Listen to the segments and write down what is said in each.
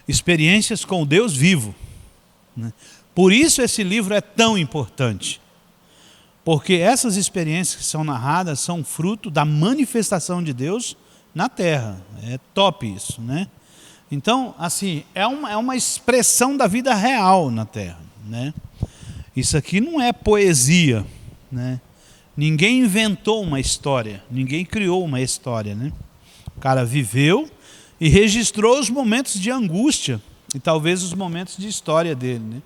experiências com o Deus vivo, né? Por isso esse livro é tão importante, porque essas experiências que são narradas são fruto da manifestação de Deus na terra. É top isso, né? Então, assim, é uma expressão da vida real na terra, né? Isso aqui não é poesia, né? Ninguém inventou uma história, ninguém criou uma história, né? O cara viveu e registrou os momentos de angústia e talvez os momentos de história dele, né?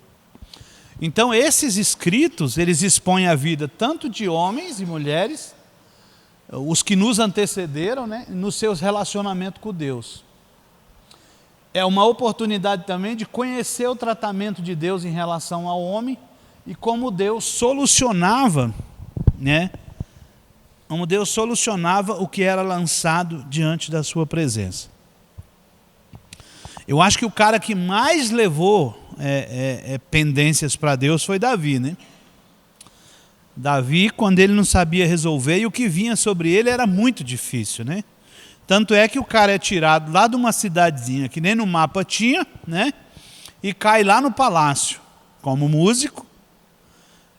Então esses escritos, eles expõem a vida tanto de homens e mulheres, os que nos antecederam, né, nos seus relacionamentos com Deus. É uma oportunidade também de conhecer o tratamento de Deus em relação ao homem e como Deus solucionava, né? Como Deus solucionava o que era lançado diante da sua presença. Eu acho que o cara que mais levou pendências para Deus foi Davi, né? Davi, quando ele não sabia resolver, e o que vinha sobre ele era muito difícil, né? Tanto é que o cara é tirado lá de uma cidadezinha que nem no mapa tinha, né? E cai lá no palácio como músico.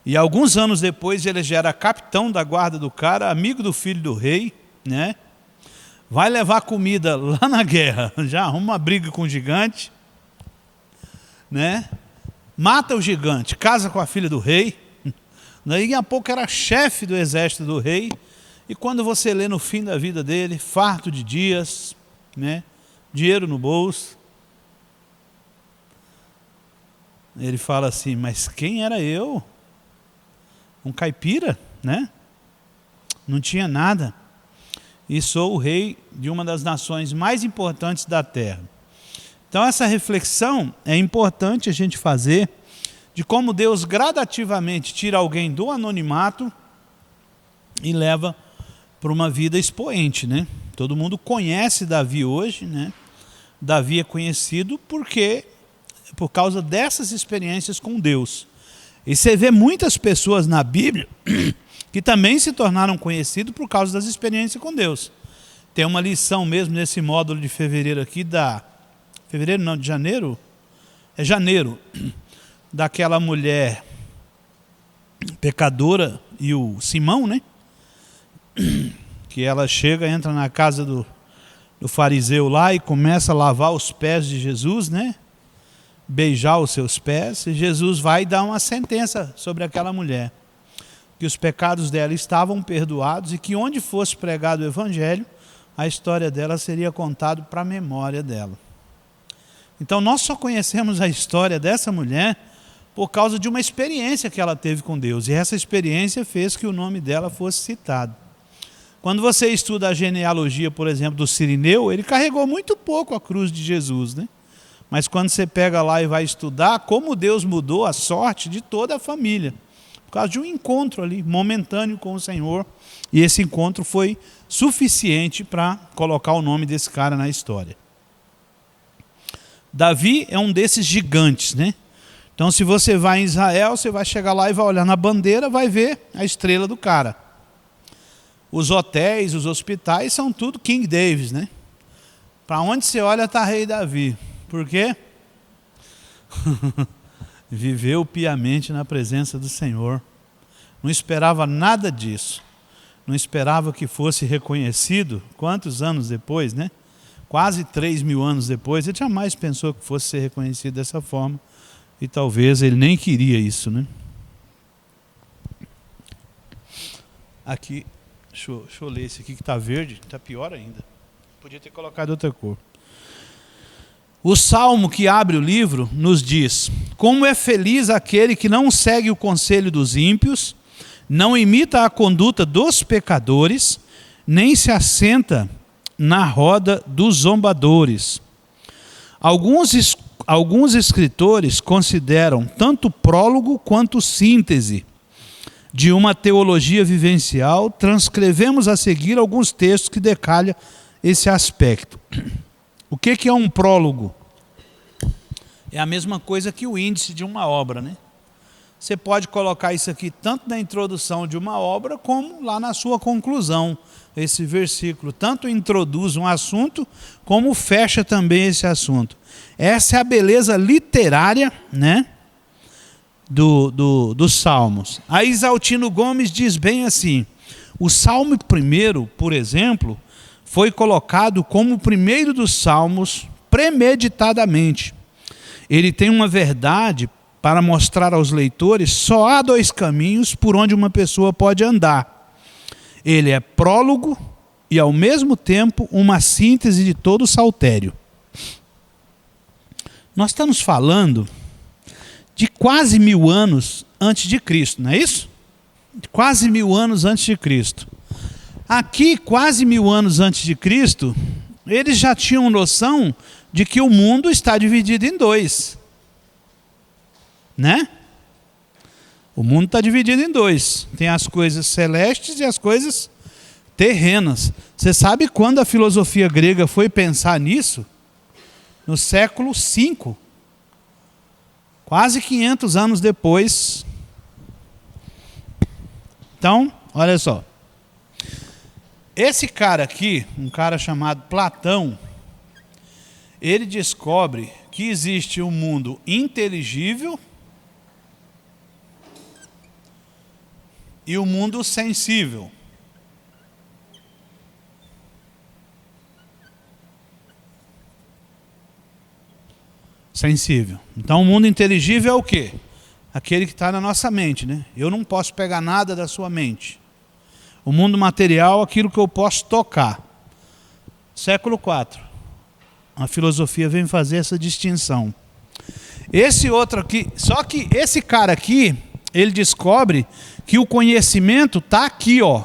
E alguns anos depois ele já era capitão da guarda do cara, amigo do filho do rei, né? Vai levar comida lá na guerra, já arruma uma briga com o gigante, né? Mata o gigante, casa com a filha do rei. Daí a pouco era chefe do exército do rei. E quando você lê no fim da vida dele, farto de dias, né? Dinheiro no bolso, ele fala assim, mas quem era eu? Um caipira, né? Não tinha nada. E sou o rei de uma das nações mais importantes da terra. Então essa reflexão é importante a gente fazer de como Deus gradativamente tira alguém do anonimato e leva para uma vida expoente, né? Todo mundo conhece Davi hoje, né? Davi é conhecido por causa dessas experiências com Deus. E você vê muitas pessoas na Bíblia que também se tornaram conhecidos por causa das experiências com Deus. Tem uma lição mesmo nesse módulo de fevereiro aqui, de janeiro? É janeiro, daquela mulher pecadora e o Simão, né? Que ela chega, entra na casa do fariseu lá e começa a lavar os pés de Jesus, né? Beijar os seus pés, e Jesus vai dar uma sentença sobre aquela mulher, que os pecados dela estavam perdoados e que onde fosse pregado o evangelho, a história dela seria contada para a memória dela. Então nós só conhecemos a história dessa mulher por causa de uma experiência que ela teve com Deus, e essa experiência fez que o nome dela fosse citado. Quando você estuda a genealogia, por exemplo, do Cirineu, ele carregou muito pouco a cruz de Jesus, né? Mas quando você pega lá e vai estudar, como Deus mudou a sorte de toda a família, por causa de um encontro ali, momentâneo com o Senhor, e esse encontro foi suficiente para colocar o nome desse cara na história. Davi é um desses gigantes, né? Então se você vai em Israel, você vai chegar lá e vai olhar na bandeira, vai ver a estrela do cara. Os hotéis, os hospitais são tudo King Davis, né? Para onde você olha está rei Davi. Por quê? Viveu piamente na presença do Senhor. Não esperava nada disso. Não esperava que fosse reconhecido. Quantos anos depois, né? Quase 3.000 anos depois, ele jamais pensou que fosse ser reconhecido dessa forma. E talvez ele nem queria isso, né? Aqui, deixa eu ler esse aqui que está verde, está pior ainda. Podia ter colocado outra cor. O salmo que abre o livro nos diz: como é feliz aquele que não segue o conselho dos ímpios, não imita a conduta dos pecadores, nem se assenta na roda dos zombadores. Alguns escritores consideram tanto prólogo quanto síntese de uma teologia vivencial. Transcrevemos a seguir alguns textos que detalham esse aspecto. O que é um prólogo? É a mesma coisa que o índice de uma obra, né? você pode colocar isso aqui tanto na introdução de uma obra, como lá na sua conclusão. Esse versículo tanto introduz um assunto, como fecha também esse assunto. Essa é a beleza literária, né, dos Salmos. Aí Isaltino Gomes diz bem assim: o Salmo 1, por exemplo, foi colocado como o primeiro dos Salmos premeditadamente. Ele tem uma verdade para mostrar aos leitores. Só há dois caminhos por onde uma pessoa pode andar. Ele é prólogo e, ao mesmo tempo, uma síntese de todo o saltério. Nós estamos falando de quase 1000 anos antes de Cristo, não é isso? Quase 1000 anos antes de Cristo. Aqui, quase 1000 anos antes de Cristo, eles já tinham noção de que o mundo está dividido em dois. Né? O mundo está dividido em dois. Tem as coisas celestes e as coisas terrenas. Você sabe quando a filosofia grega foi pensar nisso? No século V. Quase 500 anos depois. Então, olha só. Esse cara aqui, um cara chamado Platão, ele descobre que existe um mundo inteligível e o mundo sensível. Sensível. Então o mundo inteligível é o quê? Aquele que está na nossa mente, né? Eu não posso pegar nada da sua mente. O mundo material, aquilo que eu posso tocar. Século IV. A filosofia vem fazer essa distinção. Esse outro aqui, só que esse cara aqui, ele descobre que o conhecimento está aqui, ó.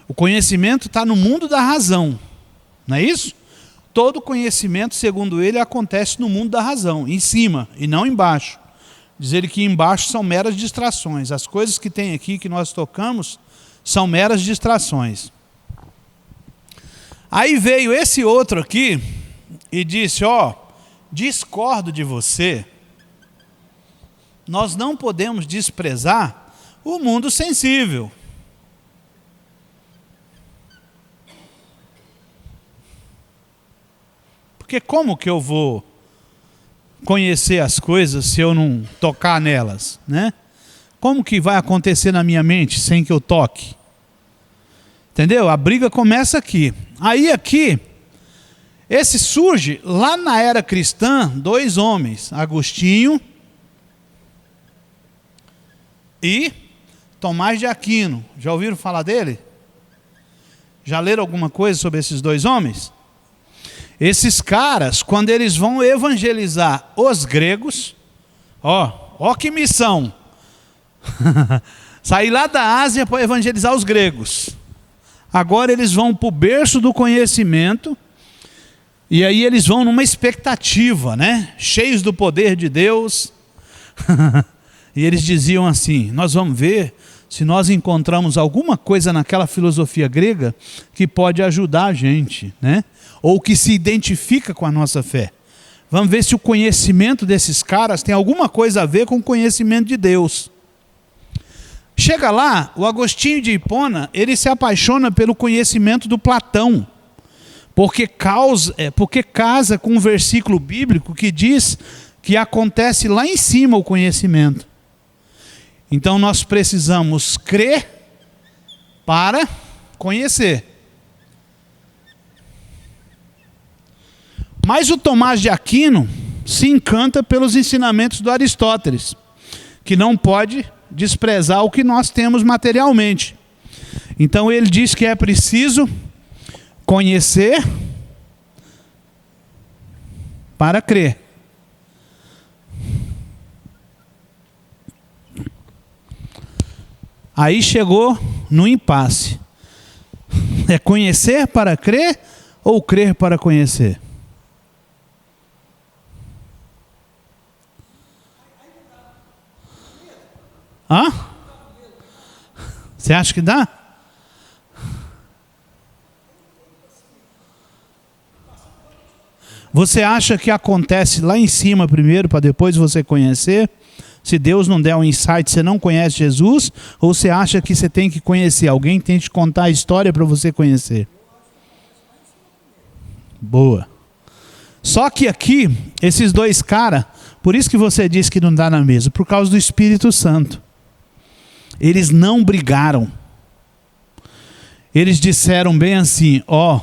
O conhecimento está no mundo da razão, não é isso? Todo conhecimento, segundo ele, acontece no mundo da razão, em cima e não embaixo. Diz ele que embaixo são meras distrações. As coisas que tem aqui, que nós tocamos, são meras distrações. Aí veio esse outro aqui e disse, ó, discordo de você. Nós não podemos desprezar o mundo sensível. Porque como que eu vou conhecer as coisas se eu não tocar nelas, né? Como que vai acontecer na minha mente sem que eu toque? Entendeu? A briga começa aqui. Aí aqui, esse surge lá na era cristã, dois homens, Agostinho e Tomás de Aquino. Já ouviram falar dele? Já leram alguma coisa sobre esses dois homens? Esses caras, quando eles vão evangelizar os gregos, ó que missão. Sair lá da Ásia para evangelizar os gregos. Agora eles vão para o berço do conhecimento, e aí eles vão numa expectativa, né? Cheios do poder de Deus. E eles diziam assim, nós vamos ver se nós encontramos alguma coisa naquela filosofia grega que pode ajudar a gente, né? Ou que se identifica com a nossa fé. Vamos ver se o conhecimento desses caras tem alguma coisa a ver com o conhecimento de Deus. Chega lá, o Agostinho de Hipona, ele se apaixona pelo conhecimento do Platão, porque casa com um versículo bíblico que diz que acontece lá em cima o conhecimento. Então nós precisamos crer para conhecer. Mas o Tomás de Aquino se encanta pelos ensinamentos do Aristóteles, que não pode desprezar o que nós temos materialmente. Então ele diz que é preciso conhecer para crer. Aí chegou no impasse. É conhecer para crer ou crer para conhecer? Hã? Você acha que dá? Você acha que acontece lá em cima primeiro, para depois você conhecer? Se Deus não der um insight, você não conhece Jesus? Ou você acha que você tem que conhecer? Alguém tem que te contar a história para você conhecer? Boa. Só que aqui, esses dois caras, por isso que você disse que não dá na mesa, por causa do Espírito Santo. Eles não brigaram. Eles disseram bem assim, ó,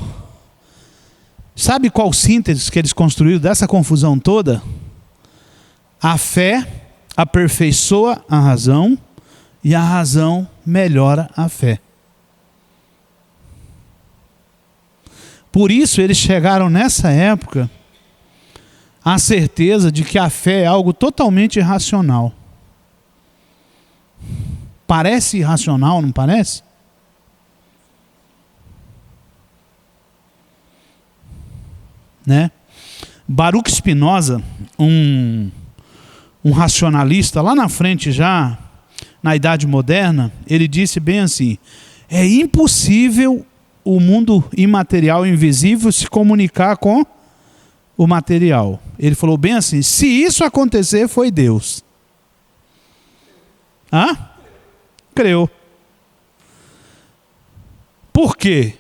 sabe qual síntese que eles construíram dessa confusão toda? A fé aperfeiçoa a razão e a razão melhora a fé. Por isso eles chegaram nessa época à certeza de que a fé é algo totalmente irracional. Parece irracional, não parece? Né? Baruch Spinoza, um racionalista, lá na frente já, na Idade Moderna, ele disse bem assim, é impossível o mundo imaterial invisível se comunicar com o material. Ele falou bem assim, se isso acontecer, foi Deus. Hã? Creu. Por quê?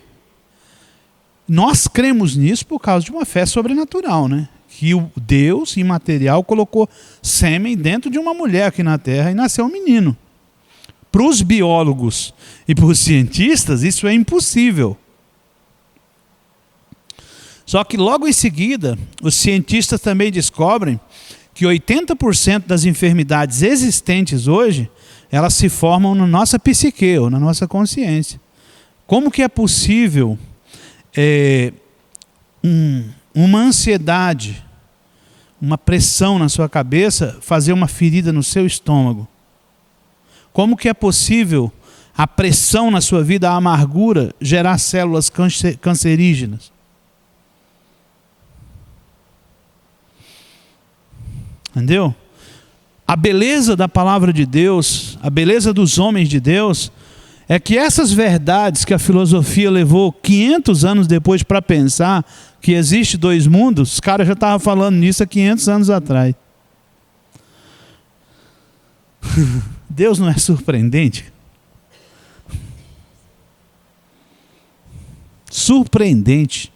Nós cremos nisso por causa de uma fé sobrenatural, né? Que o Deus imaterial colocou sêmen dentro de uma mulher aqui na Terra e nasceu um menino. Para os biólogos e para os cientistas, isso é impossível. Só que logo em seguida, os cientistas também descobrem que 80% das enfermidades existentes hoje, elas se formam na nossa psique, ou na nossa consciência. Como que é possível uma ansiedade, uma pressão na sua cabeça, fazer uma ferida no seu estômago? Como que é possível a pressão na sua vida, a amargura, gerar células cancerígenas? Entendeu? A beleza da palavra de Deus, a beleza dos homens de Deus, é que essas verdades que a filosofia levou 500 anos depois para pensar que existe dois mundos, os caras já estavam falando nisso há 500 anos atrás. Deus não é surpreendente? Surpreendente.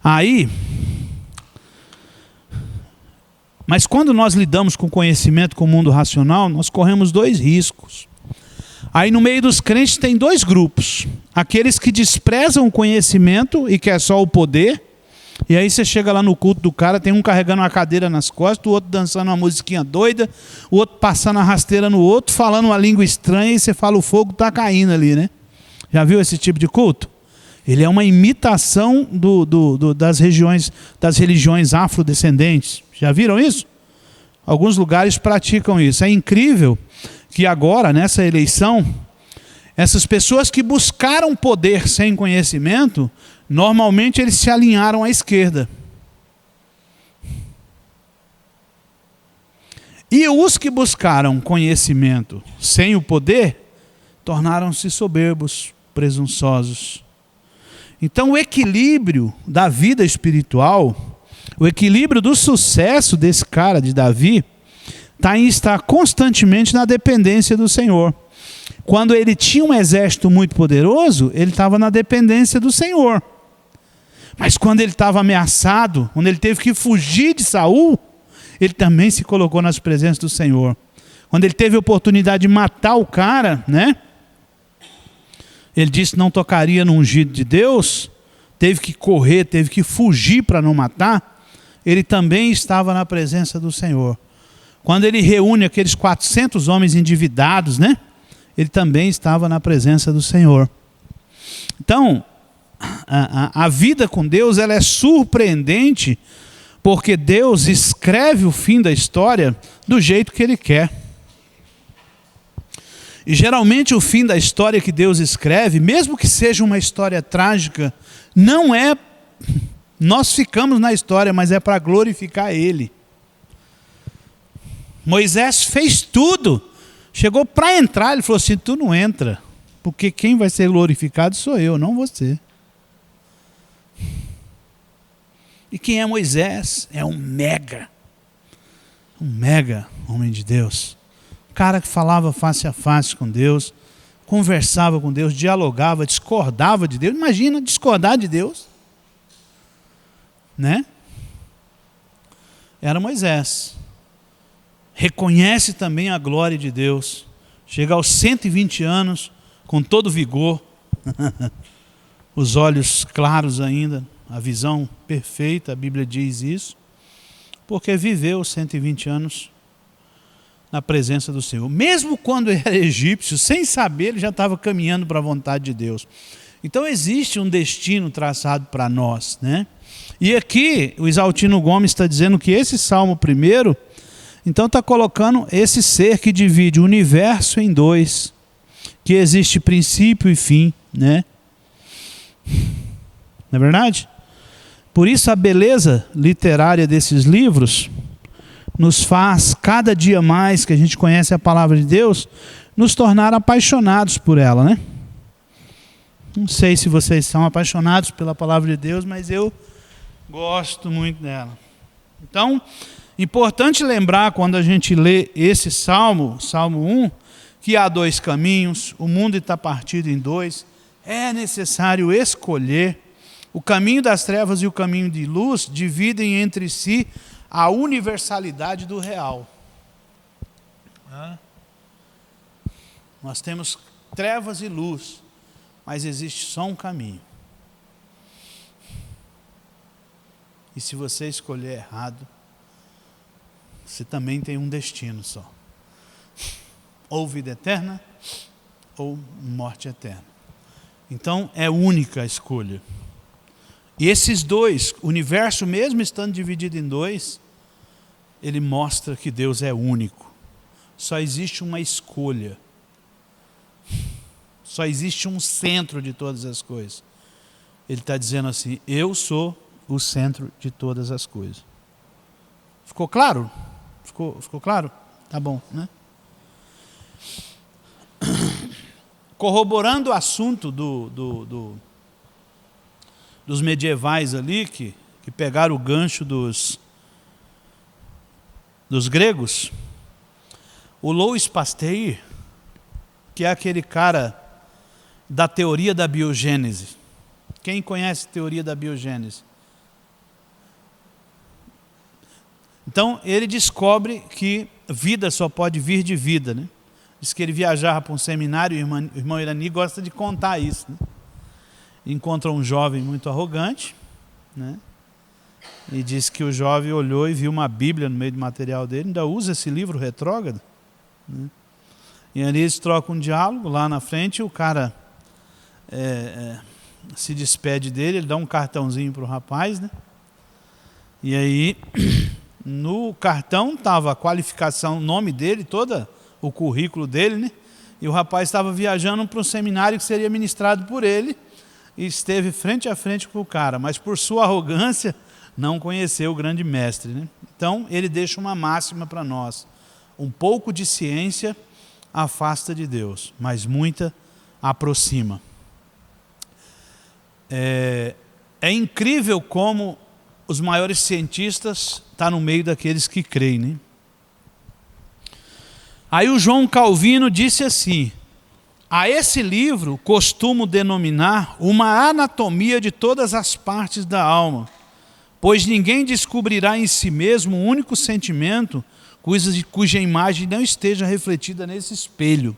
Aí, mas quando nós lidamos com conhecimento, com o mundo racional, nós corremos dois riscos. Aí no meio dos crentes tem dois grupos. Aqueles que desprezam o conhecimento e quer só o poder. E aí você chega lá no culto do cara, tem um carregando uma cadeira nas costas, o outro dançando uma musiquinha doida, o outro passando a rasteira no outro, falando uma língua estranha, e você fala, o fogo está caindo ali, né? Já viu esse tipo de culto? Ele é uma imitação das religiões afrodescendentes. Já viram isso? Alguns lugares praticam isso. É incrível que agora, nessa eleição, essas pessoas que buscaram poder sem conhecimento, normalmente eles se alinharam à esquerda. E os que buscaram conhecimento sem o poder, tornaram-se soberbos, presunçosos. Então o equilíbrio da vida espiritual, o equilíbrio do sucesso desse cara de Davi, está em estar constantemente na dependência do Senhor. Quando ele tinha um exército muito poderoso, ele estava na dependência do Senhor. Mas quando ele estava ameaçado, quando ele teve que fugir de Saul, ele também se colocou nas presenças do Senhor. Quando ele teve a oportunidade de matar o cara, né? Ele disse que não tocaria no ungido de Deus, teve que correr, teve que fugir para não matar. Ele também estava na presença do Senhor. Quando ele reúne aqueles 400 homens endividados, né? Ele também estava na presença do Senhor. Então, a vida com Deus, ela é surpreendente, porque Deus escreve o fim da história do jeito que Ele quer. E geralmente o fim da história que Deus escreve, mesmo que seja uma história trágica, não é... Nós ficamos na história, mas é para glorificar Ele. Moisés fez tudo. Chegou para entrar, ele falou assim, tu não entra, porque quem vai ser glorificado sou eu, não você. E quem é Moisés? É um mega homem de Deus. Um cara que falava face a face com Deus, conversava com Deus, dialogava, discordava de Deus. Imagina discordar de Deus, né? Era Moisés. Reconhece também a glória de Deus. Chega aos 120 anos, com todo vigor, os olhos claros ainda, a visão perfeita, a Bíblia diz isso, porque viveu 120 anos na presença do Senhor. Mesmo quando era egípcio, sem saber, ele já estava caminhando para a vontade de Deus. Então existe um destino traçado para nós, né? E aqui o Isaltino Gomes está dizendo que esse Salmo primeiro, então está colocando esse ser que divide o universo em dois, que existe princípio e fim, né? Não é verdade? Por isso a beleza literária desses livros nos faz, cada dia mais que a gente conhece a palavra de Deus, nos tornar apaixonados por ela, né? Não sei se vocês são apaixonados pela palavra de Deus, mas eu gosto muito dela. Então, importante lembrar quando a gente lê esse Salmo, Salmo 1, que há dois caminhos, o mundo está partido em dois, é necessário escolher. O caminho das trevas e o caminho de luz dividem entre si a universalidade do real. Nós temos trevas e luz, mas existe só um caminho. E se você escolher errado, você também tem um destino só. Ou vida eterna, ou morte eterna. Então é única a escolha. E esses dois, o universo mesmo estando dividido em dois, ele mostra que Deus é único. Só existe uma escolha. Só existe um centro de todas as coisas. Ele está dizendo assim, eu sou o centro de todas as coisas. Ficou claro? Ficou claro? Tá bom, né? Corroborando o assunto dos medievais ali, que pegaram o gancho dos gregos, o Louis Pasteur, que é aquele cara da teoria da biogênese. Quem conhece a teoria da biogênese? Então, ele descobre que vida só pode vir de vida, né? Diz que ele viajava para um seminário, e o irmão Irani gosta de contar isso, né? Encontra um jovem muito arrogante, né? E diz que o jovem olhou e viu uma Bíblia no meio do material dele, ainda usa esse livro retrógrado, né? E ali eles trocam um diálogo, lá na frente o cara se despede dele, ele dá um cartãozinho para o rapaz, né? E aí no cartão estava a qualificação, o nome dele, todo o currículo dele, né? E o rapaz estava viajando para um seminário que seria ministrado por ele, e esteve frente a frente com o cara, mas por sua arrogância não conheceu o grande mestre, né? Então ele deixa uma máxima para nós: um pouco de ciência afasta de Deus, mas muita aproxima. É incrível como os maiores cientistas estão no meio daqueles que creem, né? Aí o João Calvino disse assim: a esse livro costumo denominar uma anatomia de todas as partes da alma, pois ninguém descobrirá em si mesmo um único sentimento cuja imagem não esteja refletida nesse espelho.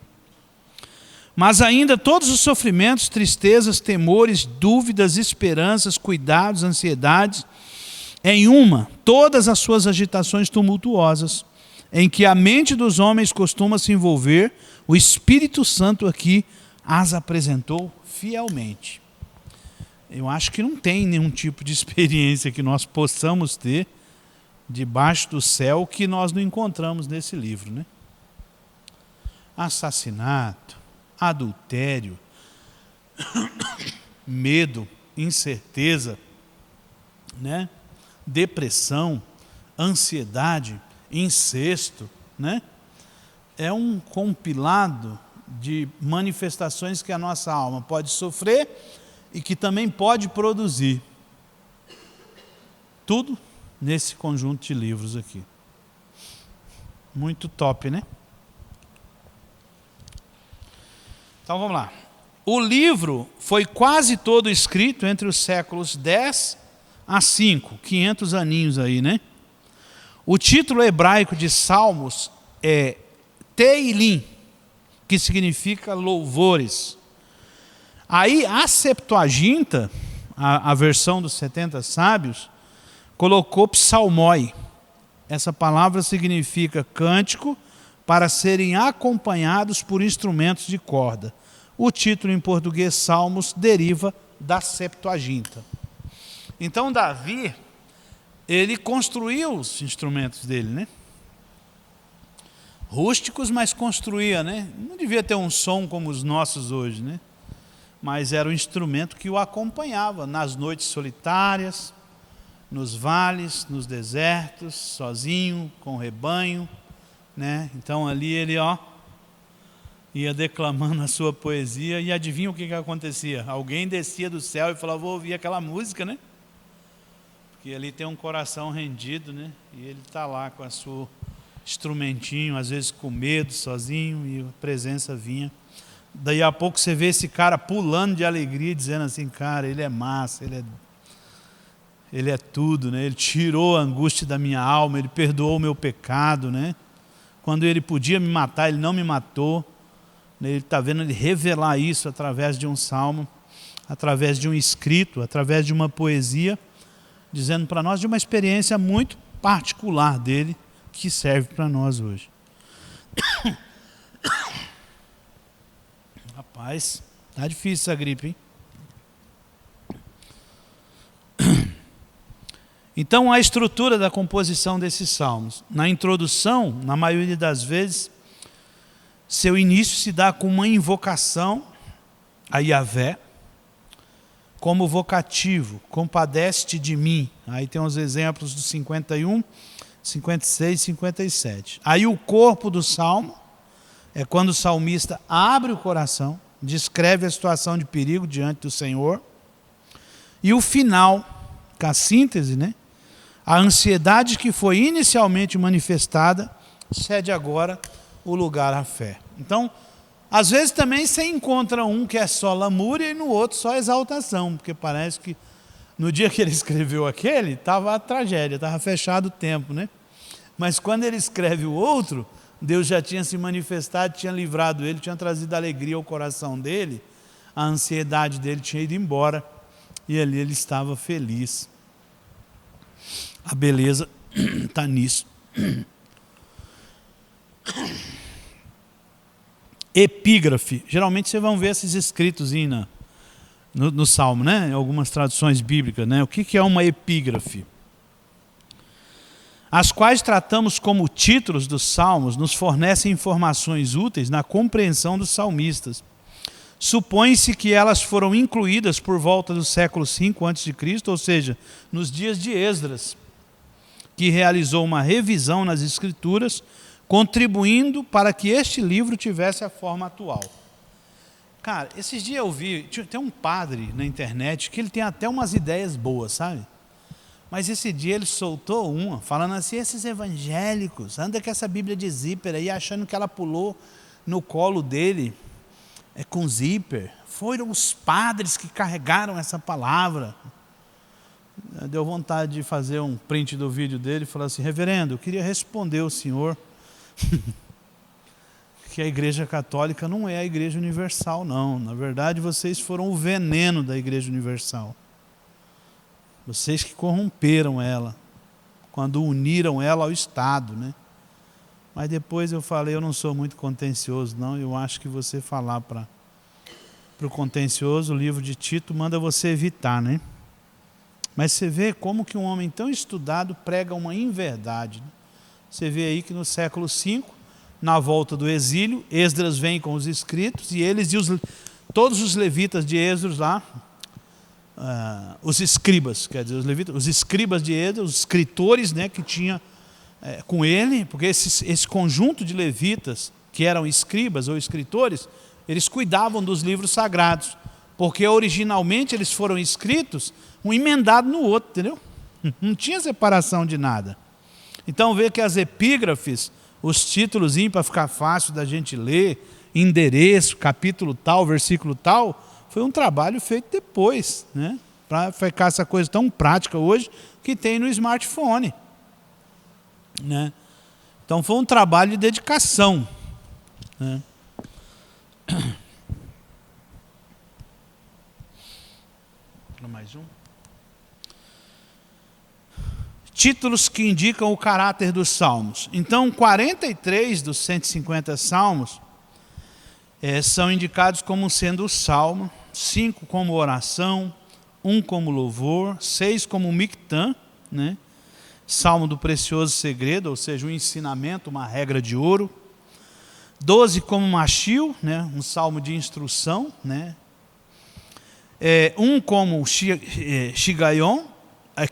Mas ainda todos os sofrimentos, tristezas, temores, dúvidas, esperanças, cuidados, ansiedades, em uma, todas as suas agitações tumultuosas, em que a mente dos homens costuma se envolver, o Espírito Santo aqui as apresentou fielmente. Eu acho que não tem nenhum tipo de experiência que nós possamos ter debaixo do céu que nós não encontramos nesse livro, né? Assassinato, adultério, medo, incerteza, né? Depressão, ansiedade, incesto, né? É um compilado de manifestações que a nossa alma pode sofrer e que também pode produzir. Tudo nesse conjunto de livros aqui. Muito top, né? Então vamos lá. O livro foi quase todo escrito entre os séculos 10 a 5, 500 aninhos aí, né? O título hebraico de Salmos é Teilim, que significa louvores. Aí a Septuaginta, a versão dos 70 sábios, colocou psalmoi. Essa palavra significa cântico para serem acompanhados por instrumentos de corda. O título em português Salmos deriva da Septuaginta. Então Davi, ele construiu os instrumentos dele, né? Rústicos, mas construía, né? Não devia ter um som como os nossos hoje, né? Mas era o instrumento que o acompanhava nas noites solitárias, nos vales, nos desertos, sozinho, com o rebanho, né? Então ali ele, ia declamando a sua poesia e adivinha o que acontecia? Alguém descia do céu e falava, vou ouvir aquela música, né? Porque ali tem um coração rendido, né? E ele está lá com a sua instrumentinho, às vezes com medo, sozinho, e a presença vinha. Daí a pouco você vê esse cara pulando de alegria, dizendo assim, cara, ele é massa, ele é tudo, né? Ele tirou a angústia da minha alma, ele perdoou o meu pecado, né? Quando ele podia me matar, ele não me matou. Ele está vendo ele revelar isso através de um salmo, através de um escrito, através de uma poesia, dizendo para nós de uma experiência muito particular dele, que serve para nós hoje. Rapaz, tá difícil essa gripe, hein? Então, a estrutura da composição desses salmos. Na introdução, na maioria das vezes, seu início se dá com uma invocação a Yahvé, como vocativo, compadece-te de mim. Aí tem os exemplos do 51, 56 e 57. Aí o corpo do salmo é quando o salmista abre o coração, descreve a situação de perigo diante do Senhor. E o final, com a síntese, né? A ansiedade que foi inicialmente manifestada cede agora o lugar à fé. Então, às vezes também você encontra um que é só lamúria e no outro só exaltação, porque parece que no dia que ele escreveu aquele, estava a tragédia, estava fechado o tempo, né? Mas quando ele escreve o outro, Deus já tinha se manifestado, tinha livrado ele, tinha trazido alegria ao coração dele, a ansiedade dele tinha ido embora e ali ele estava feliz. A beleza está nisso. Epígrafe. Geralmente vocês vão ver esses escritos no Salmo, né? Em algumas traduções bíblicas, né? O que é uma epígrafe? As quais tratamos como títulos dos salmos, nos fornecem informações úteis na compreensão dos salmistas. Supõe-se que elas foram incluídas por volta do século V a.C., ou seja, nos dias de Esdras, que realizou uma revisão nas Escrituras, contribuindo para que este livro tivesse a forma atual. Cara, esses dias eu vi, tem um padre na internet que ele tem até umas ideias boas, sabe? Mas esse dia ele soltou uma, falando assim, esses evangélicos, anda com essa Bíblia de zíper aí, achando que ela pulou no colo dele, com zíper. Foram os padres que carregaram essa palavra. Deu vontade de fazer um print do vídeo dele e falar assim, reverendo, eu queria responder ao senhor que a Igreja Católica não é a Igreja Universal, não. Na verdade, vocês foram o veneno da Igreja Universal. Vocês que corromperam ela, quando uniram ela ao Estado, né? Mas depois eu falei, eu não sou muito contencioso, não. Eu acho que você falar para o contencioso, o livro de Tito manda você evitar, né? Mas você vê como que um homem tão estudado prega uma inverdade, né? Você vê aí que no século V, na volta do exílio, Esdras vem com os escritos, e eles e todos os levitas de Esdras lá, os escribas, quer dizer, os escribas de Esdras, os escritores, né, que tinha com ele, porque esse conjunto de levitas, que eram escribas ou escritores, eles cuidavam dos livros sagrados, porque originalmente eles foram escritos um emendado no outro, entendeu? Não tinha separação de nada. Então vê que as epígrafes, os títulos para ficar fácil da gente ler, endereço, capítulo tal, versículo tal, foi um trabalho feito depois, né? Para ficar essa coisa tão prática hoje que tem no smartphone, né? Então foi um trabalho de dedicação, né? Mais um. Títulos que indicam o caráter dos salmos. Então, 43 dos 150 salmos são indicados como sendo o salmo, 5 como oração, 1 como louvor, 6 como mictã, né? Salmo do precioso segredo, ou seja, um ensinamento, uma regra de ouro. 12 como machil, né? Um salmo de instrução, né? 1 como shigayon,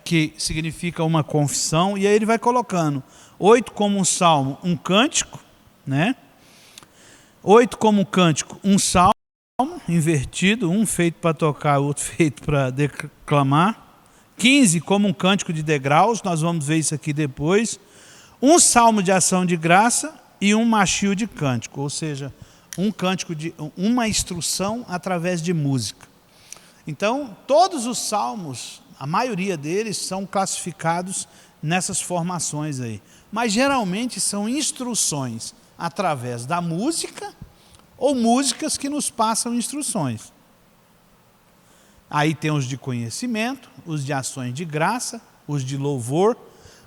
que significa uma confissão, e aí ele vai colocando 8 como um salmo, um cântico, né? 8 como um cântico, um salmo invertido, um feito para tocar, outro feito para declamar. 15 como um cântico de degraus, nós vamos ver isso aqui depois. Um salmo de ação de graça e um machil de cântico, ou seja, um cântico de uma instrução através de música. Então, todos os salmos, a maioria deles são classificados nessas formações aí. Mas geralmente são instruções através da música ou músicas que nos passam instruções. Aí tem os de conhecimento, os de ações de graça, os de louvor.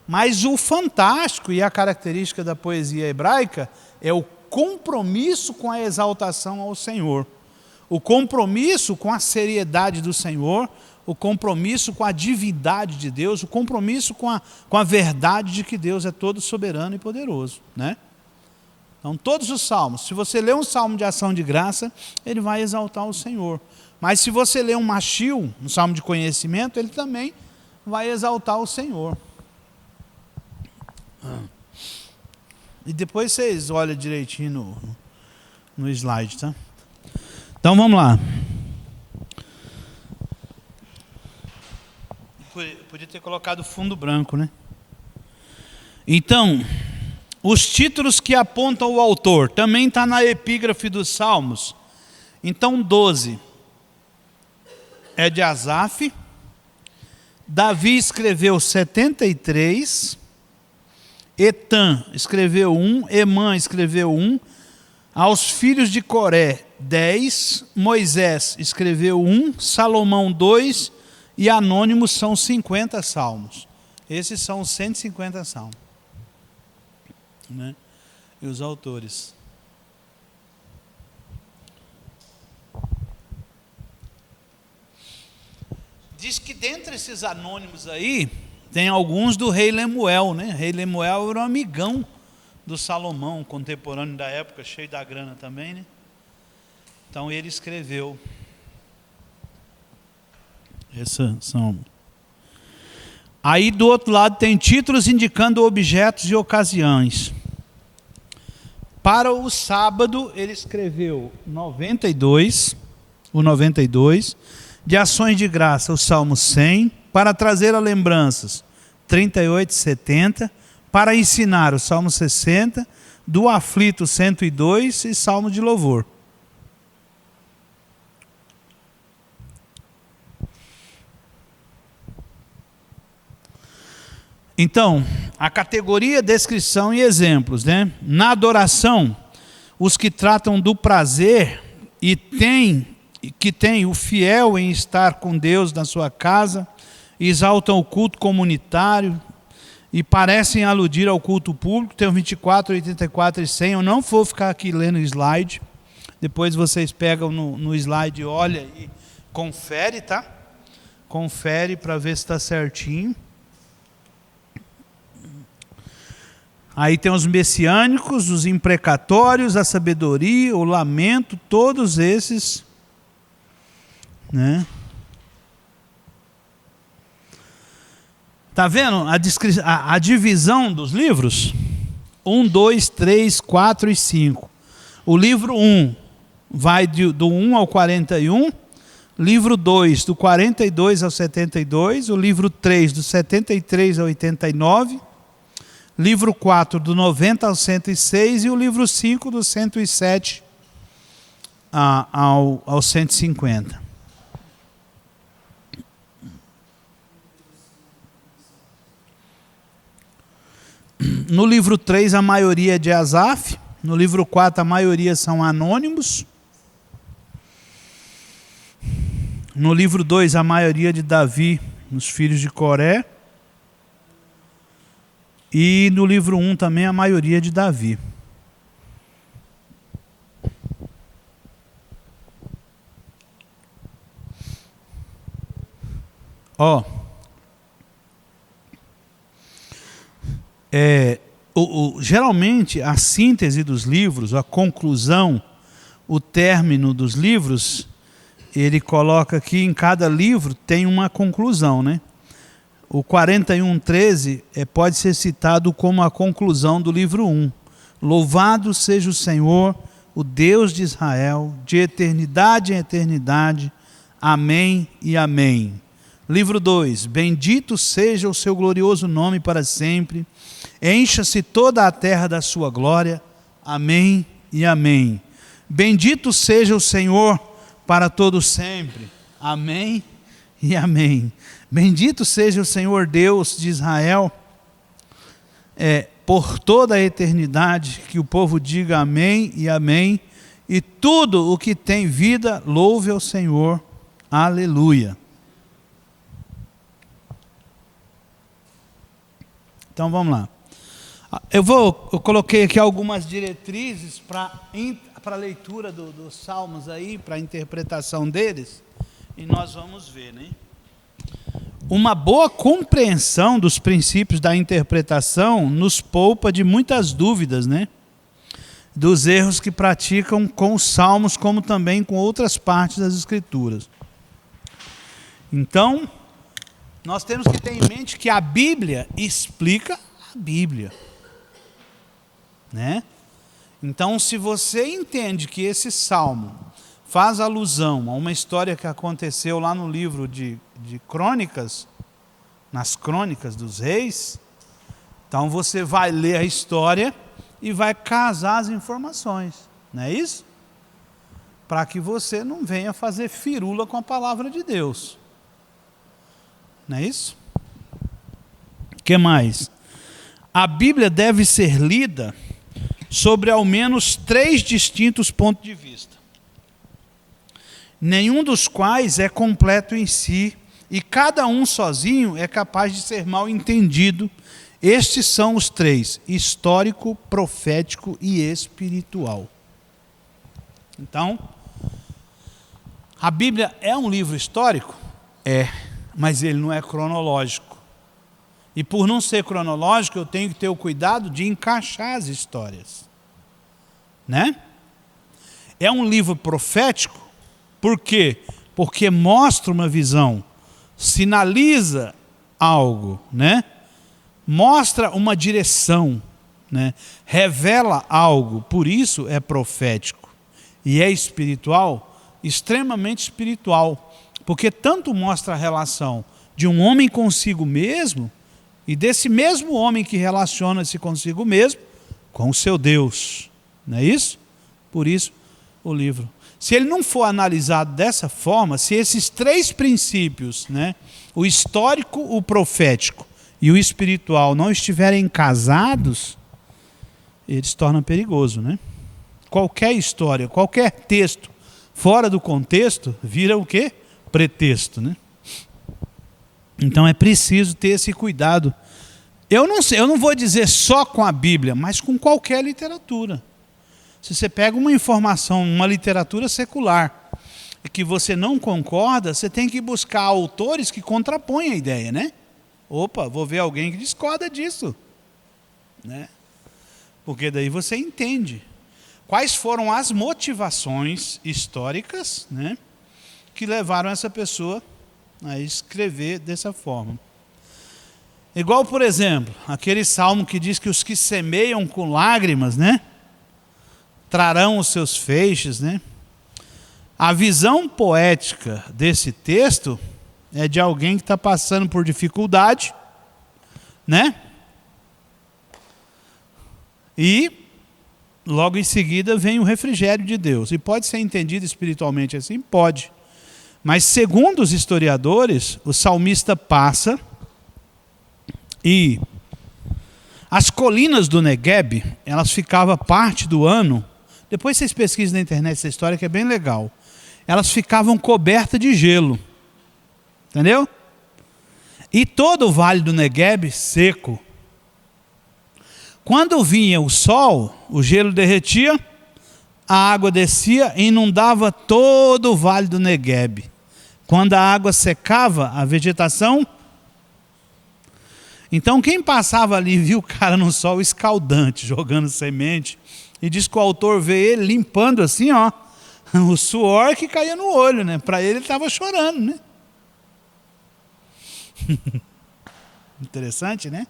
Mas o fantástico e a característica da poesia hebraica é o compromisso com a exaltação ao Senhor. O compromisso com a seriedade do Senhor, o compromisso com a divindade de Deus, o compromisso com a verdade de que Deus é todo soberano e poderoso, né? Então, todos os salmos, se você ler um salmo de ação de graça, ele vai exaltar o Senhor. Mas se você ler um machil, um salmo de conhecimento, ele também vai exaltar o Senhor. E depois vocês olham direitinho no slide, tá? Então vamos lá. Podia ter colocado fundo branco, né? Então, os títulos que apontam o autor, também está na epígrafe dos Salmos. Então, 12 é de Asaf. Davi escreveu 73. Etan escreveu 1. Emã escreveu 1. Aos filhos de Coré, 10. Moisés escreveu 1. Salomão, 2. E anônimos são 50 salmos. Esses são os 150 salmos, né? E os autores. Diz que dentre esses anônimos aí, tem alguns do rei Lemuel, né? O rei Lemuel era um amigão do Salomão, contemporâneo da época, cheio da grana também, né? Então ele escreveu. Essas são. Aí do outro lado tem títulos indicando objetos e ocasiões. Para o sábado ele escreveu 92, o 92, de ações de graça o Salmo 100, para trazer a lembranças 38 e 70, para ensinar o Salmo 60, do aflito 102 e Salmo de louvor. Então, a categoria, descrição e exemplos, né? Na adoração, os que tratam do prazer e que tem o fiel em estar com Deus na sua casa, exaltam o culto comunitário e parecem aludir ao culto público. Tem o 24, 84 e 100. Eu não vou ficar aqui lendo o slide. Depois vocês pegam no slide, olha e confere, tá? Confere para ver se está certinho. Aí tem os messiânicos, os imprecatórios, a sabedoria, o lamento, todos esses, né? Tá vendo a divisão dos livros? 1, 2, 3, 4 e 5. O livro 1 vai do 1 ao 41, livro 2, do 42 ao 72, o livro 3, do 73 ao 89, livro 4, do 90 ao 106 e o livro 5, do 107 ao 150. No livro 3, a maioria é de Asaf. No livro 4, a maioria são anônimos. No livro 2, a maioria de Davi, os filhos de Coré. E no livro 1 também, a maioria de Davi. Geralmente a síntese dos livros, a conclusão, o término dos livros, ele coloca aqui em cada livro tem uma conclusão, né? O 41:13 pode ser citado como a conclusão do livro 1. Louvado seja o Senhor, o Deus de Israel, de eternidade em eternidade. Amém e amém. Livro 2, bendito seja o seu glorioso nome para sempre, encha-se toda a terra da sua glória, amém e amém. Bendito seja o Senhor para todo sempre, amém e amém. Bendito seja o Senhor Deus de Israel, por toda a eternidade, que o povo diga amém e amém, e tudo o que tem vida, louve ao Senhor, aleluia. Então vamos lá. Eu coloquei aqui algumas diretrizes para a leitura dos salmos aí, para a interpretação deles, e nós vamos ver, né? Uma boa compreensão dos princípios da interpretação nos poupa de muitas dúvidas, né? Dos erros que praticam com os salmos, como também com outras partes das Escrituras. Então, nós temos que ter em mente que a Bíblia explica a Bíblia, né? Então, se você entende que esse salmo faz alusão a uma história que aconteceu lá no livro de Crônicas, nas Crônicas dos Reis, então você vai ler a história e vai casar as informações, não é isso? Para que você não venha fazer firula com a palavra de Deus. Não é isso? O que mais? A Bíblia deve ser lida sobre ao menos 3 distintos pontos de vista, nenhum dos quais é completo em si, e cada um sozinho é capaz de ser mal entendido. Estes são os 3: histórico, profético e espiritual. Então, a Bíblia é um livro histórico? Mas ele não é cronológico. E por não ser cronológico, eu tenho que ter o cuidado de encaixar as histórias, né? É um livro profético, por quê? Porque mostra uma visão, sinaliza algo, né? Mostra uma direção, né? Revela algo, por isso é profético. E é espiritual, extremamente espiritual, porque tanto mostra a relação de um homem consigo mesmo, e desse mesmo homem que relaciona-se consigo mesmo, com o seu Deus. Não é isso? Por isso, o livro. Se ele não for analisado dessa forma, se esses 3 princípios, né, o histórico, o profético e o espiritual, não estiverem casados, ele se torna perigoso, né? Qualquer história, qualquer texto fora do contexto, vira o quê? Pretexto, né? Então é preciso ter esse cuidado. Eu não vou dizer só com a Bíblia, mas com qualquer literatura. Se você pega uma informação, uma literatura secular, e que você não concorda, você tem que buscar autores que contrapõem a ideia, né? Opa, vou ver alguém que discorda disso, né? Porque daí você entende quais foram as motivações históricas, né, que levaram essa pessoa a escrever dessa forma. Igual, por exemplo, aquele salmo que diz que os que semeiam com lágrimas, né, trarão os seus feixes, né? A visão poética desse texto é de alguém que está passando por dificuldade, né? E logo em seguida vem o refrigério de Deus. E pode ser entendido espiritualmente assim? Pode. Mas segundo os historiadores, o salmista passa e as colinas do Negueb, elas ficavam parte do ano, depois vocês pesquisem na internet essa história que é bem legal, elas ficavam cobertas de gelo, entendeu? E todo o vale do Negueb seco. Quando vinha o sol, o gelo derretia, a água descia e inundava todo o vale do Negueb. Quando a água secava, a vegetação... Então quem passava ali viu o cara no sol escaldante, jogando semente, e diz que o autor vê ele limpando assim, ó, o suor que caía no olho, né? Para ele estava chorando, né? Interessante, né?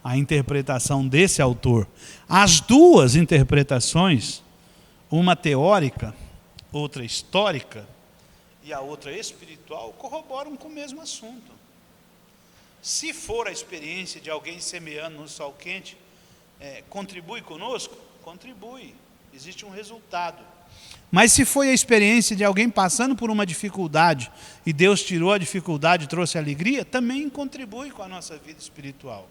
A interpretação desse autor. As duas interpretações, uma teórica, outra histórica e a outra espiritual, corroboram com o mesmo assunto. Se for a experiência de alguém semeando no sol quente, contribui conosco? Contribui. Existe um resultado. Mas se foi a experiência de alguém passando por uma dificuldade e Deus tirou a dificuldade e trouxe alegria, também contribui com a nossa vida espiritual.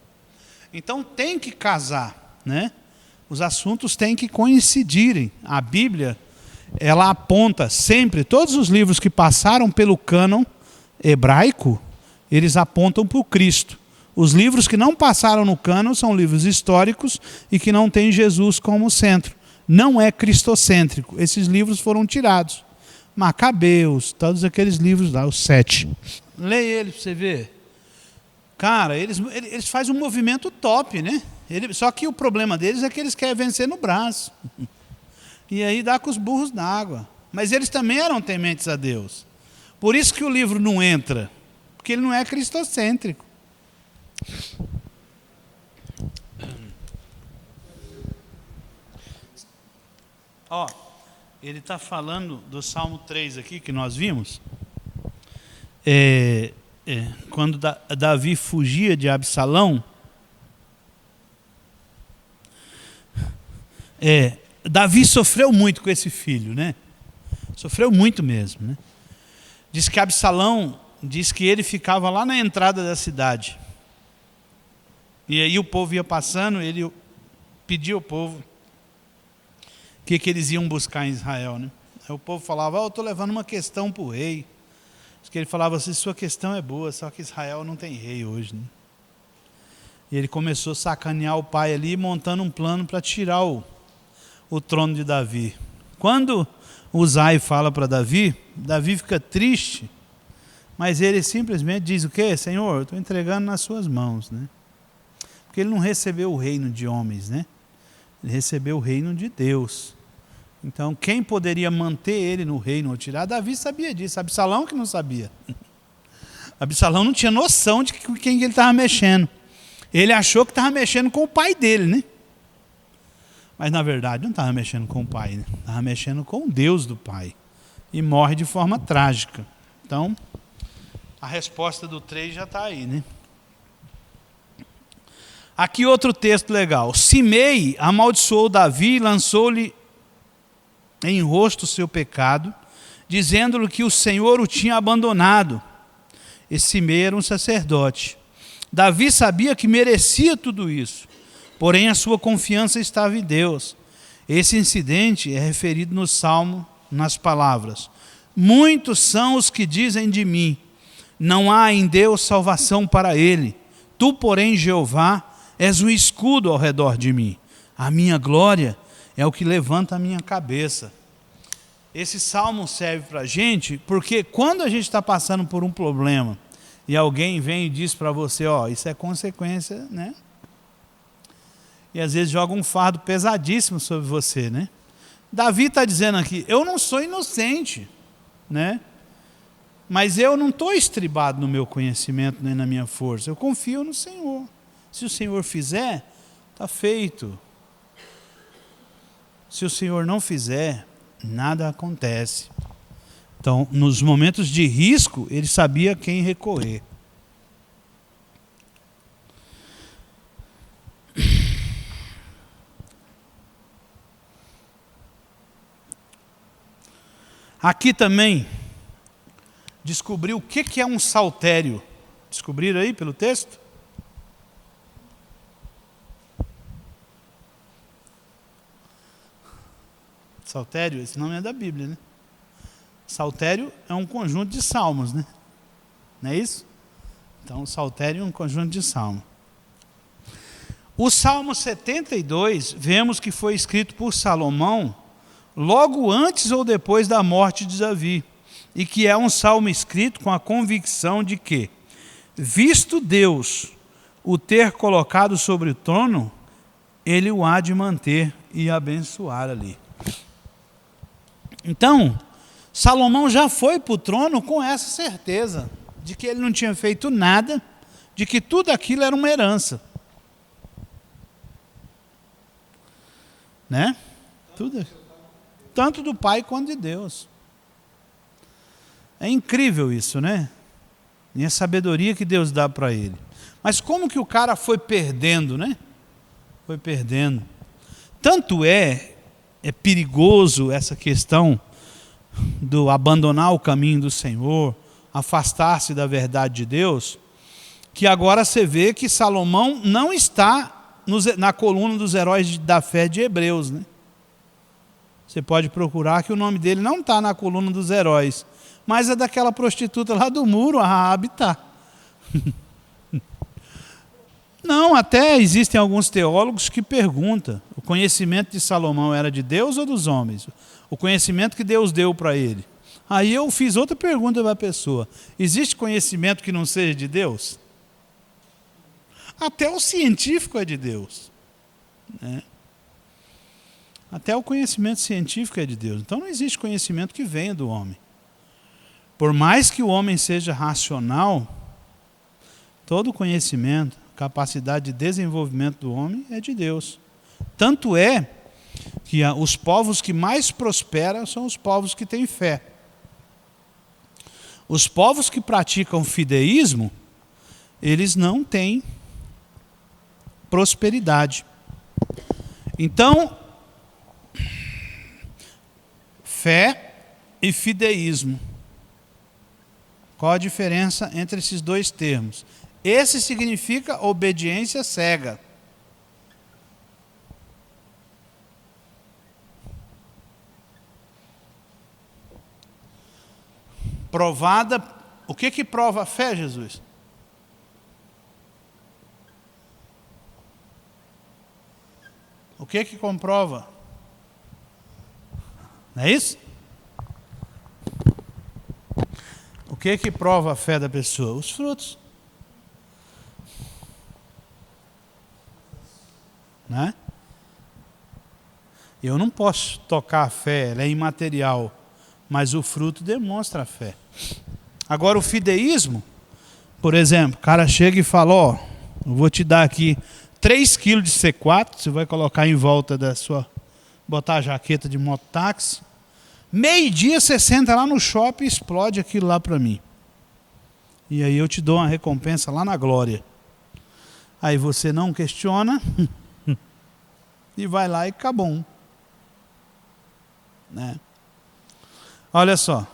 Então tem que casar, né? Os assuntos têm que coincidirem. A Bíblia, ela aponta sempre, todos os livros que passaram pelo cânon hebraico, eles apontam para o Cristo. Os livros que não passaram no cânon são livros históricos e que não têm Jesus como centro. Não é cristocêntrico. Esses livros foram tirados. Macabeus, todos aqueles livros lá, os 7. Leia eles para você ver. Cara, eles fazem um movimento top, né? Só que o problema deles é que eles querem vencer no braço. E aí dá com os burros na água. Mas eles também eram tementes a Deus. Por isso que o livro não entra. Porque ele não é cristocêntrico. Ó, ele está falando do Salmo 3 aqui, que nós vimos. Quando Davi fugia de Absalão, Davi sofreu muito com esse filho, né? Sofreu muito mesmo, né? Diz que Absalão, diz que ele ficava lá na entrada da cidade. E aí o povo ia passando, ele pedia ao povo o que eles iam buscar em Israel, né? Aí o povo falava, eu estou levando uma questão para o rei. Diz que ele falava assim, sua questão é boa, só que Israel não tem rei hoje, né? E ele começou a sacanear o pai ali, montando um plano para tirar o trono de Davi. Quando Uzai fala para Davi, Davi fica triste, mas ele simplesmente diz o quê? Senhor, eu estou entregando nas suas mãos, né? Porque ele não recebeu o reino de homens, né? Ele recebeu o reino de Deus. Então, quem poderia manter ele no reino ou tirar? Davi sabia disso, Absalão que não sabia. Absalão não tinha noção de quem ele estava mexendo. Ele achou que estava mexendo com o pai dele, né? Mas, na verdade, não estava mexendo com o pai, né? Estava mexendo com o Deus do pai. E morre de forma trágica. Então, a resposta do 3 já está aí, né? Aqui outro texto legal. Simei amaldiçoou Davi e lançou-lhe em rosto o seu pecado, dizendo-lhe que o Senhor o tinha abandonado. Esse Simei era um sacerdote. Davi sabia que merecia tudo isso, porém a sua confiança estava em Deus. Esse incidente é referido no Salmo, nas palavras: muitos são os que dizem de mim, não há em Deus salvação para ele. Tu, porém, Jeová, és um escudo ao redor de mim. A minha glória é o que levanta a minha cabeça. Esse salmo serve para a gente, porque quando a gente está passando por um problema, e alguém vem e diz para você, ó, isso é consequência, né? E às vezes joga um fardo pesadíssimo sobre você, né? Davi está dizendo aqui, eu não sou inocente, né? Mas eu não estou estribado no meu conhecimento nem na minha força, eu confio no Senhor. Se o Senhor fizer, está feito. Se o Senhor não fizer, nada acontece. Então, nos momentos de risco, ele sabia a quem recorrer. Aqui também descobriu o que é um saltério. Descobriram aí pelo texto? Saltério, esse nome é da Bíblia, né? Saltério é um conjunto de salmos, né? Não é isso? Então, saltério é um conjunto de salmos. O Salmo 72, vemos que foi escrito por Salomão logo antes ou depois da morte de Davi, e que é um salmo escrito com a convicção de que, visto Deus o ter colocado sobre o trono, ele o há de manter e abençoar ali. Então, Salomão já foi para o trono com essa certeza de que ele não tinha feito nada, de que tudo aquilo era uma herança. Né? Tudo. Tanto do Pai quanto de Deus. É incrível isso, né? E a sabedoria que Deus dá para ele. Mas como que o cara foi perdendo, né? Foi perdendo. Tanto é perigoso essa questão do abandonar o caminho do Senhor, afastar-se da verdade de Deus, que agora você vê que Salomão não está na coluna dos heróis da fé de Hebreus, né? Você pode procurar que o nome dele não está na coluna dos heróis, mas é daquela prostituta lá do muro, a Raabe está. Não, até existem alguns teólogos que perguntam, o conhecimento de Salomão era de Deus ou dos homens? O conhecimento que Deus deu para ele. Aí eu fiz outra pergunta para a pessoa, existe conhecimento que não seja de Deus? Até o científico é de Deus, né? Até o conhecimento científico é de Deus. Então não existe conhecimento que venha do homem. Por mais que o homem seja racional, todo conhecimento, capacidade de desenvolvimento do homem é de Deus. Tanto é que os povos que mais prosperam são os povos que têm fé. Os povos que praticam fideísmo, eles não têm prosperidade. Então, fé e fideísmo. Qual a diferença entre esses dois termos? Esse significa obediência cega. Provada. O que prova a fé, Jesus? O que comprova? Não é isso? O que prova a fé da pessoa? Os frutos. Né? Eu não posso tocar a fé, ela é imaterial, mas o fruto demonstra a fé. Agora o fideísmo, por exemplo, o cara chega e fala, ó, eu vou te dar aqui 3 quilos de C4, você vai colocar em volta da sua, botar a jaqueta de mototáxi, meio-dia você senta lá no shopping e explode aquilo lá para mim. E aí eu te dou uma recompensa lá na glória. Aí você não questiona e vai lá e acabou. Né? Olha só.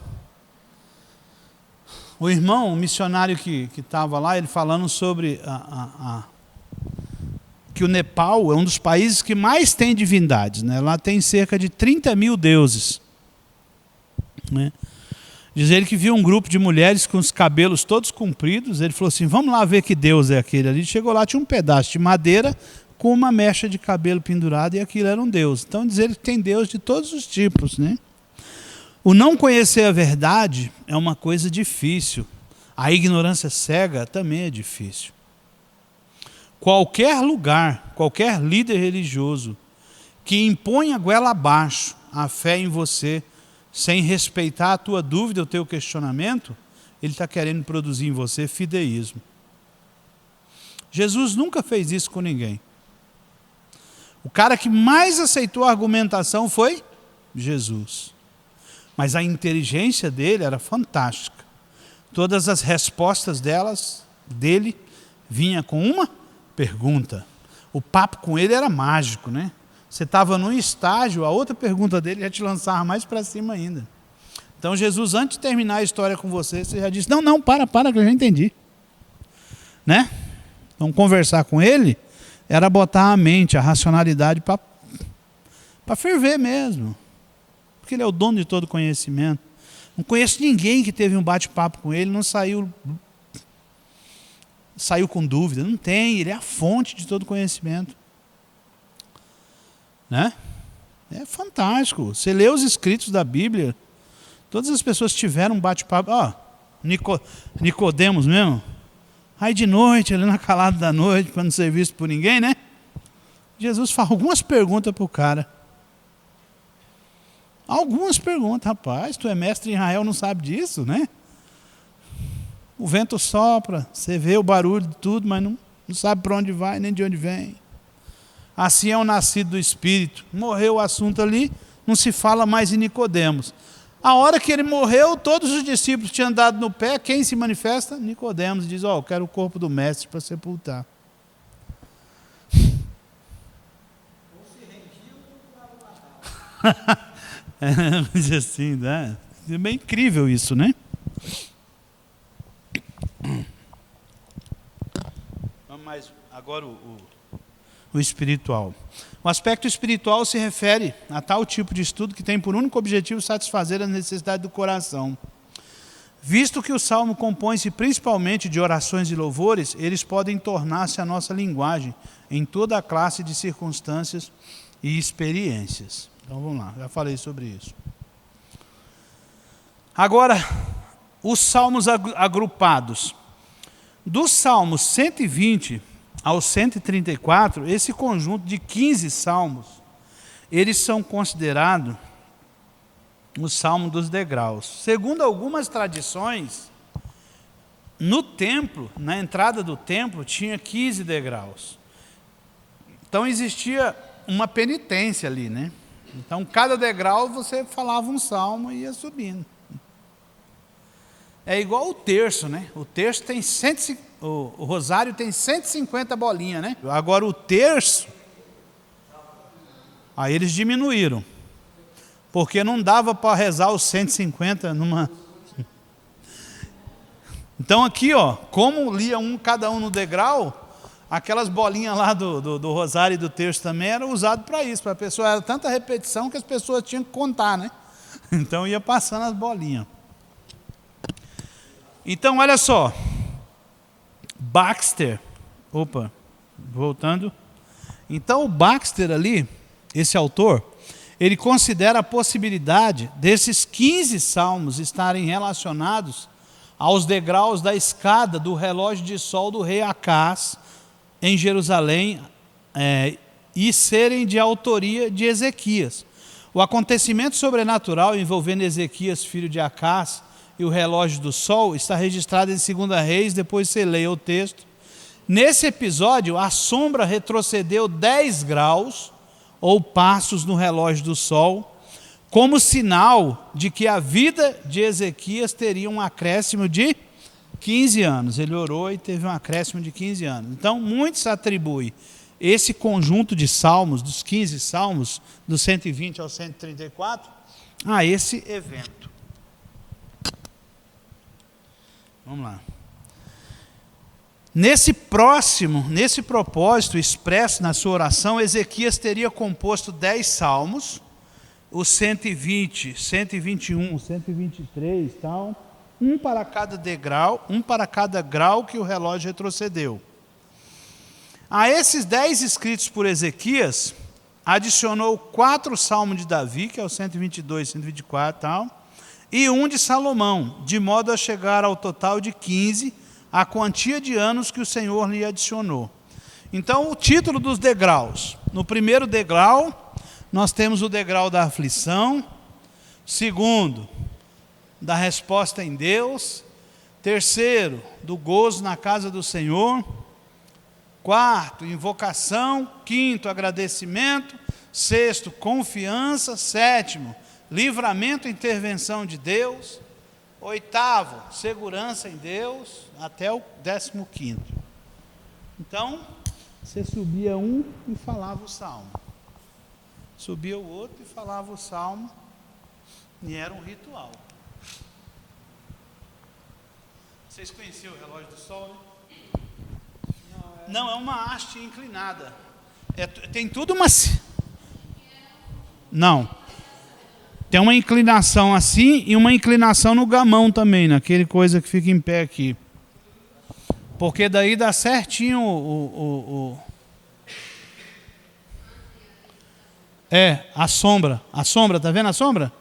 O irmão, o missionário que estava lá, ele falando sobre que o Nepal é um dos países que mais tem divindades. Né? Lá tem cerca de 30 mil deuses. Né? Diz ele que viu um grupo de mulheres com os cabelos todos compridos. Ele falou assim, vamos lá ver que Deus é aquele ali. Chegou lá, tinha um pedaço de madeira com uma mecha de cabelo pendurada e aquilo era um Deus. Então diz ele que tem Deus de todos os tipos. Né? O não conhecer a verdade é uma coisa difícil. A ignorância cega também é difícil. Qualquer lugar, qualquer líder religioso que impõe a goela abaixo a fé em você, sem respeitar a tua dúvida, o teu questionamento, ele está querendo produzir em você fideísmo. Jesus nunca fez isso com ninguém. O cara que mais aceitou a argumentação foi Jesus. Mas a inteligência dele era fantástica. Todas as respostas dele vinha com uma pergunta. O papo com ele era mágico, né? Você estava num estágio, a outra pergunta dele já te lançava mais para cima ainda. Então Jesus, antes de terminar a história com você já disse, não, para, que eu já entendi. Né? Então conversar com ele era botar a mente, a racionalidade para ferver mesmo. Porque ele é o dono de todo conhecimento. Não conheço ninguém que teve um bate-papo com ele, não saiu com dúvida. Não tem, ele é a fonte de todo conhecimento. Né? É fantástico. Você lê os escritos da Bíblia, todas as pessoas tiveram um bate-papo. Nicodemos mesmo. Aí de noite, ali na calada da noite, para não ser visto por ninguém, né? Jesus faz algumas perguntas para o cara. Algumas perguntas, rapaz, tu é mestre em Israel, não sabe disso, né? O vento sopra, você vê o barulho de tudo, mas não sabe para onde vai, nem de onde vem. Assim é o nascido do Espírito. Morreu o assunto ali, não se fala mais em Nicodemos. A hora que ele morreu, todos os discípulos tinham andado no pé, quem se manifesta? Nicodemos diz, eu quero o corpo do mestre para sepultar. Mas assim, né? É bem incrível isso, né? Mas agora o espiritual. O aspecto espiritual se refere a tal tipo de estudo que tem por único objetivo satisfazer a necessidade do coração. Visto que o salmo compõe-se principalmente de orações e louvores, eles podem tornar-se a nossa linguagem em toda a classe de circunstâncias e experiências. Então vamos lá, já falei sobre isso. Agora, os salmos agrupados. Dos salmos 120 ao 134, esse conjunto de 15 salmos, eles são considerados o salmo dos degraus. Segundo algumas tradições, no templo, na entrada do templo, tinha 15 degraus. Então existia uma penitência ali, né? Então cada degrau você falava um salmo e ia subindo. É igual o terço, né? O terço tem o rosário tem 150 bolinhas, né? Agora o terço, aí eles diminuíram. Porque não dava para rezar os 150 numa... Então aqui, como lia cada um no degrau, aquelas bolinhas lá do rosário e do terço também eram usadas para isso. Para a pessoa, era tanta repetição que as pessoas tinham que contar, né? Então ia passando as bolinhas. Então, olha só, Baxter, voltando. Então, o Baxter ali, esse autor, ele considera a possibilidade desses 15 salmos estarem relacionados aos degraus da escada do relógio de sol do rei Acás, em Jerusalém, e serem de autoria de Ezequias. O acontecimento sobrenatural envolvendo Ezequias, filho de Acás, e o relógio do sol está registrado em 2 Reis, depois você leia o texto. Nesse episódio, a sombra retrocedeu 10 graus, ou passos no relógio do sol, como sinal de que a vida de Ezequias teria um acréscimo de 15 anos. Ele orou e teve um acréscimo de 15 anos. Então, muitos atribuem esse conjunto de salmos, dos 15 salmos, do 120 ao 134, a esse evento. Vamos lá. Nesse propósito expresso na sua oração, Ezequias teria composto 10 salmos, os 120, 121, 123, tal, um para cada grau que o relógio retrocedeu. A esses 10 escritos por Ezequias, adicionou 4 salmos de Davi, que é o 122, 124, tal, e um de Salomão, de modo a chegar ao total de 15, a quantia de anos que o Senhor lhe adicionou. Então, o título dos degraus. No primeiro degrau, nós temos o degrau da aflição. Segundo, da resposta em Deus. Terceiro, do gozo na casa do Senhor. Quarto, invocação. Quinto, agradecimento. Sexto, confiança. Sétimo, livramento e intervenção de Deus. 8º, segurança em Deus, até o 15º. Então, você subia um e falava o salmo. Subia o outro e falava o salmo. E era um ritual. Vocês conheciam o relógio do sol, né? Não, é uma haste inclinada. Tem tudo uma... Não. Tem uma inclinação assim e uma inclinação no gamão também, naquele coisa que fica em pé aqui. Porque daí dá certinho a sombra. A sombra, tá vendo a sombra?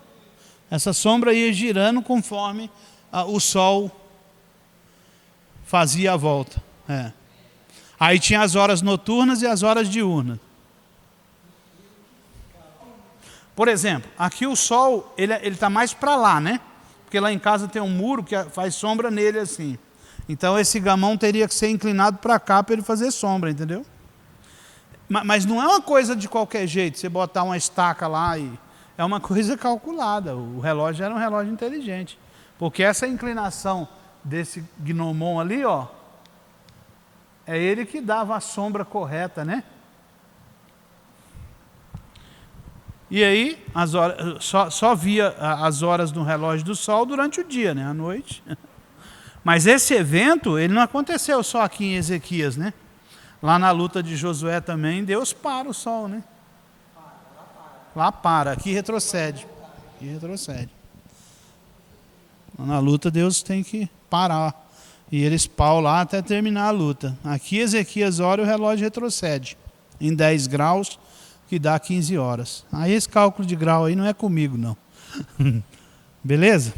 Essa sombra ia girando conforme o sol fazia a volta. Aí tinha as horas noturnas e as horas diurnas. Por exemplo, aqui o sol, ele está mais para lá, né? Porque lá em casa tem um muro que faz sombra nele assim. Então esse gamão teria que ser inclinado para cá para ele fazer sombra, entendeu? Mas não é uma coisa de qualquer jeito, você botar uma estaca lá e... É uma coisa calculada. O relógio era um relógio inteligente. Porque essa inclinação desse gnomon ali, ó, é ele que dava a sombra correta, né? E aí, as horas, só via as horas no relógio do sol durante o dia, né? À noite. Mas esse evento, ele não aconteceu só aqui em Ezequias, né? Lá na luta de Josué também, Deus para o sol, né? Lá para, aqui retrocede. Aqui retrocede. Na luta Deus tem que parar. E eles param lá até terminar a luta. Aqui Ezequias ora e o relógio retrocede. Em 10 graus, que dá 15 horas. Aí esse cálculo de grau aí não é comigo, não. Beleza?